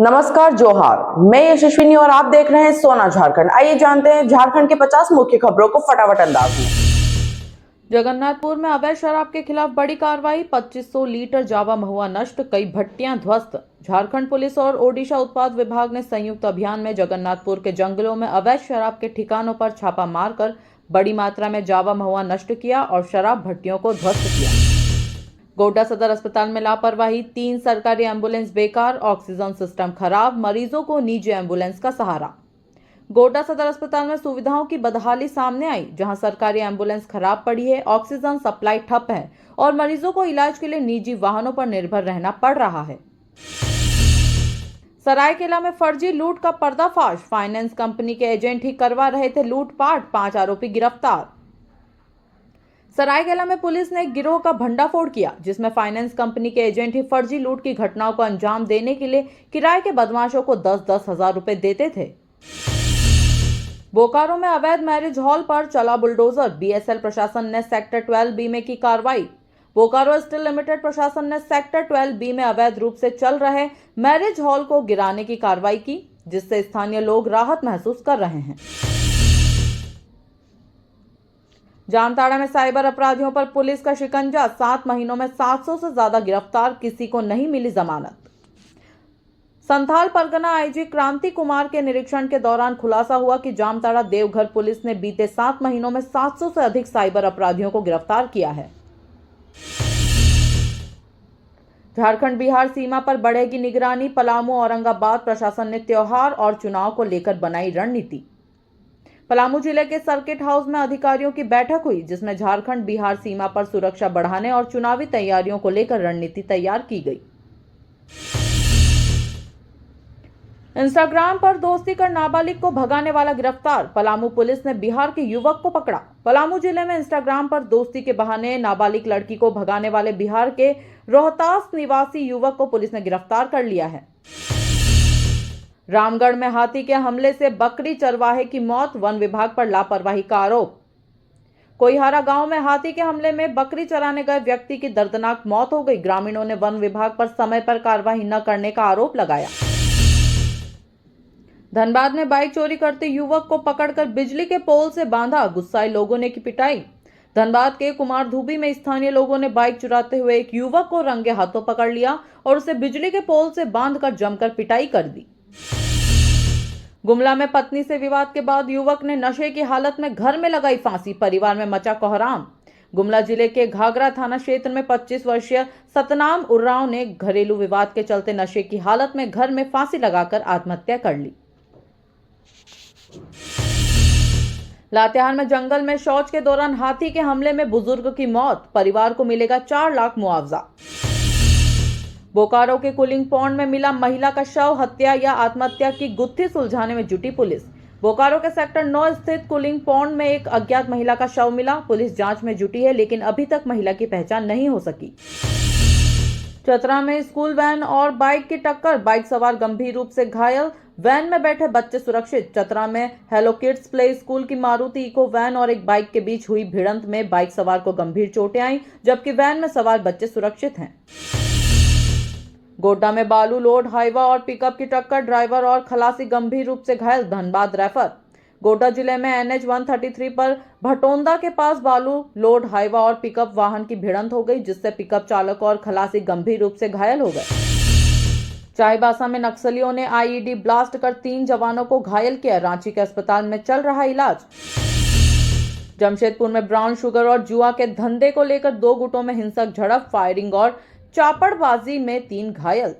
नमस्कार, जोहार। मैं यशस्विनी और आप देख रहे हैं सोना झारखंड। आइए जानते हैं झारखंड के 50 मुख्य खबरों को फटाफट अंदाज में। जगन्नाथपुर में अवैध शराब के खिलाफ बड़ी कार्रवाई, 2500 लीटर जावा महुआ नष्ट, कई भट्टियां ध्वस्त। झारखंड पुलिस और ओडिशा उत्पाद विभाग ने संयुक्त अभियान में जगन्नाथपुर के जंगलों में अवैध शराब के ठिकानों पर छापा मारकर बड़ी मात्रा में जावा महुआ नष्ट किया और शराब भट्टियों को ध्वस्त किया। गोड्डा सदर अस्पताल में लापरवाही, 3 सरकारी एम्बुलेंस बेकार, ऑक्सीजन सिस्टम खराब, मरीजों को निजी एम्बुलेंस का सहारा। गोड्डा सदर अस्पताल में सुविधाओं की बदहाली सामने आई, जहां सरकारी एम्बुलेंस खराब पड़ी है, ऑक्सीजन सप्लाई ठप है और मरीजों को इलाज के लिए निजी वाहनों पर निर्भर रहना पड़ रहा है। सरायकेला में फर्जी लूट का पर्दाफाश, फाइनेंस कंपनी के एजेंट ही करवा रहे थे लूटपाट, 5 आरोपी गिरफ्तार। सरायकेला में पुलिस ने एक गिरोह का भंडाफोड़ किया, जिसमें फाइनेंस कंपनी के एजेंट ही फर्जी लूट की घटनाओं को अंजाम देने के लिए किराए के बदमाशों को 10-10 हजार रुपए देते थे। बोकारो में अवैध मैरिज हॉल पर चला बुलडोजर, बीएसएल प्रशासन ने सेक्टर 12B में की कार्रवाई। बोकारो स्टील लिमिटेड प्रशासन ने सेक्टर 12B में अवैध रूप से चल रहे मैरिज हॉल को गिराने की कार्रवाई की, जिससे स्थानीय लोग राहत महसूस कर रहे हैं। जामताड़ा में साइबर अपराधियों पर पुलिस का शिकंजा, 7 महीनों में 700 से ज्यादा गिरफ्तार, किसी को नहीं मिली जमानत। संथाल परगना आईजी क्रांति कुमार के निरीक्षण के दौरान खुलासा हुआ कि जामताड़ा देवघर पुलिस ने बीते 7 महीनों में 700 से अधिक साइबर अपराधियों को गिरफ्तार किया है। झारखंड बिहार सीमा पर बढ़ेगी निगरानी, पलामू औरंगाबाद प्रशासन ने त्योहार और चुनाव को लेकर बनाई रणनीति। पलामू जिले के सर्किट हाउस में अधिकारियों की बैठक हुई, जिसमें झारखंड बिहार सीमा पर सुरक्षा बढ़ाने और चुनावी तैयारियों को लेकर रणनीति तैयार की गई। इंस्टाग्राम पर दोस्ती कर नाबालिग को भगाने वाला गिरफ्तार, पलामू पुलिस ने बिहार के युवक को पकड़ा। पलामू जिले में इंस्टाग्राम पर दोस्ती के बहाने नाबालिग लड़की को भगाने वाले बिहार के रोहतास निवासी युवक को पुलिस ने गिरफ्तार कर लिया है। रामगढ़ में हाथी के हमले से बकरी चरवाहे की मौत, वन विभाग पर लापरवाही का आरोप। कोईहारा गांव में हाथी के हमले में बकरी चराने गए व्यक्ति की दर्दनाक मौत हो गई। ग्रामीणों ने वन विभाग पर समय पर कार्रवाई न करने का आरोप लगाया। धनबाद में बाइक चोरी करते युवक को पकड़कर बिजली के पोल से बांधा, गुस्साए लोगों ने की पिटाई। धनबाद के कुमारधुबी में स्थानीय लोगों ने बाइक चुराते हुए एक युवक को रंगे हाथों पकड़ लिया और उसे बिजली के पोल से बांधकर जमकर पिटाई कर दी। गुमला में पत्नी से विवाद के बाद युवक ने नशे की हालत में घर में लगाई फांसी, परिवार में मचा कोहराम। गुमला जिले के घाघरा थाना क्षेत्र में 25 वर्षीय सतनाम उर्राव ने घरेलू विवाद के चलते नशे की हालत में घर में फांसी लगाकर आत्महत्या कर ली। लातेहार में जंगल में शौच के दौरान हाथी के हमले में बुजुर्ग की मौत, परिवार को मिलेगा 4 लाख मुआवजा। बोकारो के कूलिंग पॉन्ड में मिला महिला का शव, हत्या या आत्महत्या की गुत्थी सुलझाने में जुटी पुलिस। बोकारो के सेक्टर 9 स्थित कूलिंग पॉन्ड में एक अज्ञात महिला का शव मिला, पुलिस जांच में जुटी है, लेकिन अभी तक महिला की पहचान नहीं हो सकी। चतरा में स्कूल वैन और बाइक की टक्कर, बाइक सवार गंभीर रूप से घायल, वैन में बैठे बच्चे सुरक्षित। चतरा में हेलो किड्स प्ले स्कूल की मारुति इको वैन और एक बाइक के बीच हुई भिड़ंत में बाइक सवार को गंभीर चोटें आईं, जबकि वैन में सवार बच्चे सुरक्षित हैं। गोड्डा में बालू लोड हाईवा और पिकअप की टक्कर, ड्राइवर और खलासी गंभीर रूप से घायल, धनबाद रेफर। गोड्डा जिले में NH 133 पर भटोंदा के पास बालू लोड हाईवा और पिकअप वाहन की भिड़ंत हो गई, जिससे पिकअप चालक और खलासी गंभीर रूप से घायल हो गए। चाईबासा में नक्सलियों ने IED ब्लास्ट कर 3 जवानों को घायल किया, रांची के अस्पताल में चल रहा इलाज। जमशेदपुर में ब्राउन शुगर और जुआ के धंधे को लेकर 2 गुटों में हिंसक झड़प, फायरिंग और चापड़बाजी में 3 घायल।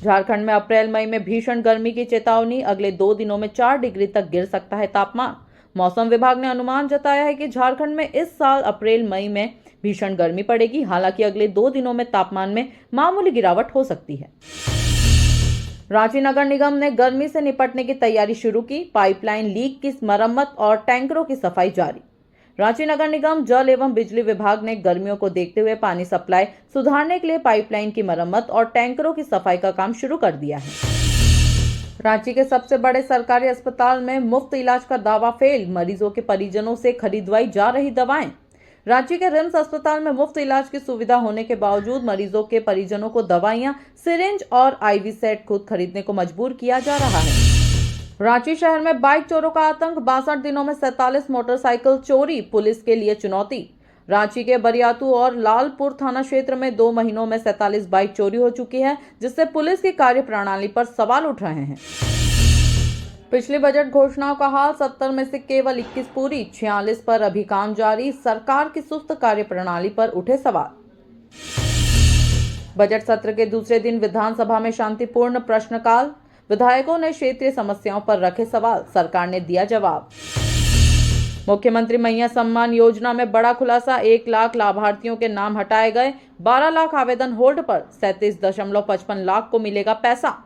झारखंड में अप्रैल मई में भीषण गर्मी की चेतावनी, अगले 2 दिनों में 4 डिग्री तक गिर सकता है तापमान। मौसम विभाग ने अनुमान जताया है कि झारखंड में इस साल अप्रैल मई में भीषण गर्मी पड़ेगी, हालांकि अगले 2 दिनों में तापमान में मामूली गिरावट हो सकती है। रांची नगर निगम ने गर्मी से निपटने की तैयारी शुरू की, पाइपलाइन लीक की मरम्मत और टैंकरों की सफाई जारी। रांची नगर निगम जल एवं बिजली विभाग ने गर्मियों को देखते हुए पानी सप्लाई सुधारने के लिए पाइपलाइन की मरम्मत और टैंकरों की सफाई का काम शुरू कर दिया है। रांची के सबसे बड़े सरकारी अस्पताल में मुफ्त इलाज का दावा फेल, मरीजों के परिजनों से खरीदवाई जा रही दवाएं। रांची के रिम्स अस्पताल में मुफ्त इलाज की सुविधा होने के बावजूद मरीजों के परिजनों को दवाइयां, सिरिंज और आईवी सेट खुद खरीदने को मजबूर किया जा रहा है। रांची शहर में बाइक चोरों का आतंक, 62 दिनों में 47 मोटरसाइकिल चोरी पुलिस के लिए चुनौती। रांची के बरियातू और लालपुर थाना क्षेत्र में 2 महीनों में 47 बाइक चोरी हो चुकी है, जिससे पुलिस की कार्यप्रणाली पर सवाल उठ रहे हैं। पिछली बजट घोषणाओं का हाल, 70 में से केवल 21 पूरी, 46 पर अभी काम जारी। सरकार की सुस्त कार्यप्रणाली पर उठे सवाल। बजट सत्र के दूसरे दिन विधानसभा में शांतिपूर्ण प्रश्नकाल, विधायकों ने क्षेत्रीय समस्याओं पर रखे सवाल, सरकार ने दिया जवाब। मुख्यमंत्री मैया सम्मान योजना में बड़ा खुलासा, 1 लाख लाभार्थियों के नाम हटाए गए, 12 लाख आवेदन होल्ड पर, 37.55 लाख को मिलेगा पैसा।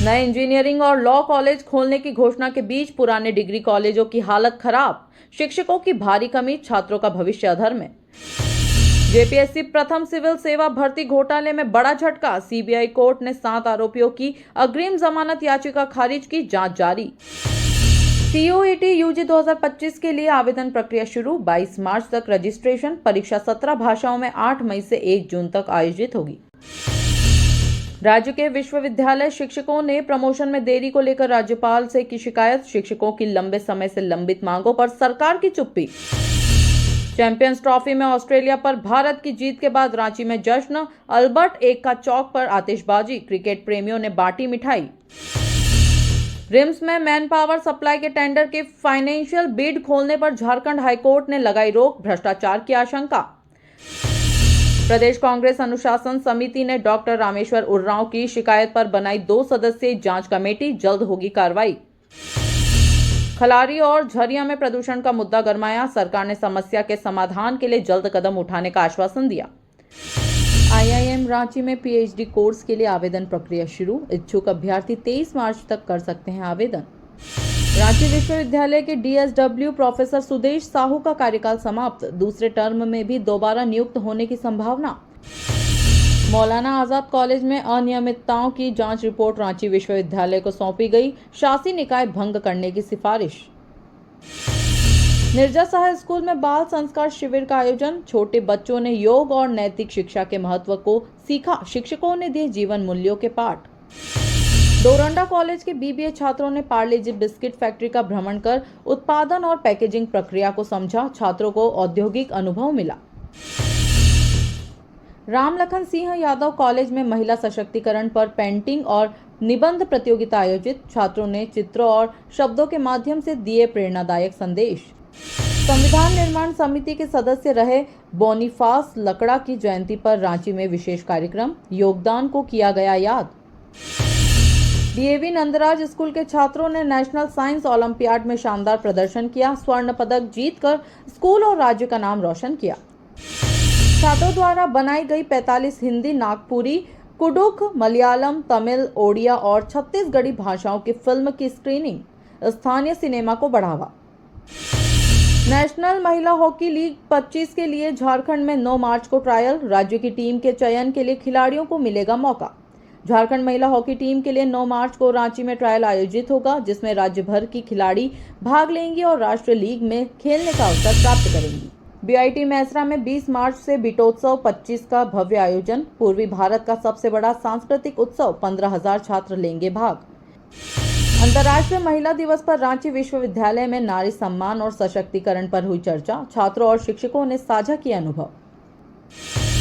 नए इंजीनियरिंग और लॉ कॉलेज खोलने की घोषणा के बीच पुराने डिग्री कॉलेजों की हालत खराब, शिक्षकों की भारी कमी, छात्रों का भविष्य अधर में। जेपीएससी प्रथम सिविल सेवा भर्ती घोटाले में बड़ा झटका, सीबीआई कोर्ट ने 7 आरोपियों की अग्रिम जमानत याचिका खारिज की, जांच जारी। सीयूईटी यूजी 2025 के लिए आवेदन प्रक्रिया शुरू, 22 मार्च तक रजिस्ट्रेशन, परीक्षा 17 भाषाओं में 8 मई से 1 जून तक आयोजित होगी। राज्य के विश्वविद्यालय शिक्षकों ने प्रमोशन में देरी को लेकर राज्यपाल से की शिकायत, शिक्षकों की लंबे समय से लंबित मांगों पर सरकार की चुप्पी। चैंपियंस ट्रॉफी में ऑस्ट्रेलिया पर भारत की जीत के बाद रांची में जश्न, अल्बर्ट एक्का चौक पर आतिशबाजी, क्रिकेट प्रेमियों ने बांटी मिठाई। रिम्स में मैन पावर सप्लाई के टेंडर के फाइनेंशियल बिड खोलने पर झारखंड हाईकोर्ट ने लगाई रोक, भ्रष्टाचार की आशंका। प्रदेश कांग्रेस अनुशासन समिति ने डॉक्टर रामेश्वर उर्रांव की शिकायत पर बनाई 2 सदस्यीय जांच कमेटी, जल्द होगी कार्रवाई। खलारी और झरिया में प्रदूषण का मुद्दा गरमाया, सरकार ने समस्या के समाधान के लिए जल्द कदम उठाने का आश्वासन दिया। आईआईएम रांची में पीएचडी कोर्स के लिए आवेदन प्रक्रिया शुरू, इच्छुक अभ्यर्थी 23 मार्च तक कर सकते हैं आवेदन। रांची विश्वविद्यालय के डीएसडब्ल्यू प्रोफेसर सुदेश साहू का कार्यकाल समाप्त, दूसरे टर्म में भी दोबारा नियुक्त होने की संभावना। मौलाना आजाद कॉलेज में अनियमितताओं की जांच रिपोर्ट रांची विश्वविद्यालय को सौंपी गई, शासी निकाय भंग करने की सिफारिश। निर्जा साह स्कूल में बाल संस्कार शिविर का आयोजन, छोटे बच्चों ने योग और नैतिक शिक्षा के महत्व को सीखा, शिक्षकों ने दिए जीवन मूल्यों के पाठ। डोरंडा कॉलेज के बीबीए छात्रों ने पार्ले जी बिस्किट फैक्ट्री का भ्रमण कर उत्पादन और पैकेजिंग प्रक्रिया को समझा, छात्रों को औद्योगिक अनुभव मिला। राम लखन सिंह यादव कॉलेज में महिला सशक्तिकरण पर पेंटिंग और निबंध प्रतियोगिता आयोजित, छात्रों ने चित्रों और शब्दों के माध्यम से दिए प्रेरणादायक संदेश। संविधान निर्माण समिति के सदस्य रहे बोनीफास लकड़ा की जयंती पर रांची में विशेष कार्यक्रम, योगदान को किया गया याद। डीएवी नंदराज स्कूल के छात्रों ने नेशनल साइंस ओलंपियाड में शानदार प्रदर्शन किया, स्वर्ण पदक जीतकर स्कूल और राज्य का नाम रोशन किया। छात्रों द्वारा बनाई गई 45 हिंदी, नागपुरी, कुडुख, मलयालम, तमिल, ओडिया और छत्तीसगढ़ी भाषाओं की फिल्म की स्क्रीनिंग, स्थानीय सिनेमा को बढ़ावा। नेशनल महिला हॉकी लीग 25 के लिए झारखंड में 9 मार्च को ट्रायल, राज्य की टीम के चयन के लिए खिलाड़ियों को मिलेगा मौका। झारखंड महिला हॉकी टीम के लिए 9 मार्च को रांची में ट्रायल आयोजित होगा, जिसमें राज्य भर की खिलाड़ी भाग लेंगी और राष्ट्रीय लीग में खेलने का अवसर प्राप्त करेंगी। बीआईटी मैसरा में 20 मार्च से बीटोत्सव 25 का भव्य आयोजन, पूर्वी भारत का सबसे बड़ा सांस्कृतिक उत्सव, 15,000 छात्र लेंगे भाग। अंतर्राष्ट्रीय महिला दिवस पर रांची विश्वविद्यालय में नारी सम्मान और सशक्तिकरण पर हुई चर्चा, छात्रों और शिक्षकों ने साझा किए अनुभव।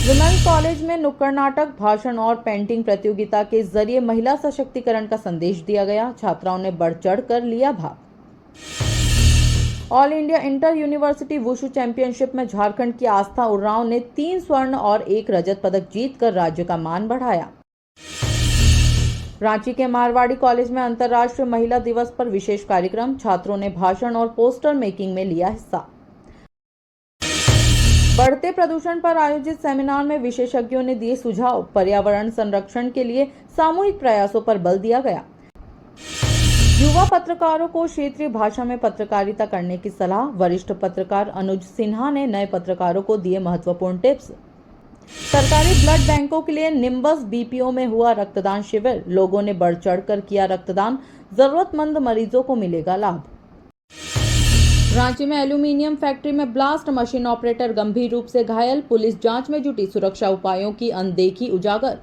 विमेंस कॉलेज में नुक्कड़ नाटक, भाषण और पेंटिंग प्रतियोगिता के जरिए महिला सशक्तिकरण का संदेश दिया गया, छात्राओं ने बढ़ चढ़ कर लिया भाग। All India inter university wushu championship में झारखंड की आस्था उर्रांव ने 3 स्वर्ण और 1 रजत पदक जीतकर राज्य का मान बढ़ाया। रांची के मारवाड़ी कॉलेज में अंतर्राष्ट्रीय महिला दिवस पर विशेष कार्यक्रम, छात्रों ने भाषण और पोस्टर मेकिंग में लिया हिस्सा। बढ़ते प्रदूषण पर आयोजित सेमिनार में विशेषज्ञों ने दिए सुझाव, पर्यावरण संरक्षण के लिए सामूहिक प्रयासों पर बल दिया गया। युवा पत्रकारों को क्षेत्रीय भाषा में पत्रकारिता करने की सलाह, वरिष्ठ पत्रकार अनुज सिन्हा ने नए पत्रकारों को दिए महत्वपूर्ण टिप्स। सरकारी ब्लड बैंकों के लिए निम्बस बीपीओ में हुआ रक्तदान शिविर, लोगों ने बढ़ चढ़कर किया रक्तदान, जरूरतमंद मरीजों को मिलेगा लाभ। रांची में एल्यूमीनियम फैक्ट्री में ब्लास्ट, मशीन ऑपरेटर गंभीर रूप से घायल, पुलिस जांच में जुटी, सुरक्षा उपायों की अनदेखी उजागर।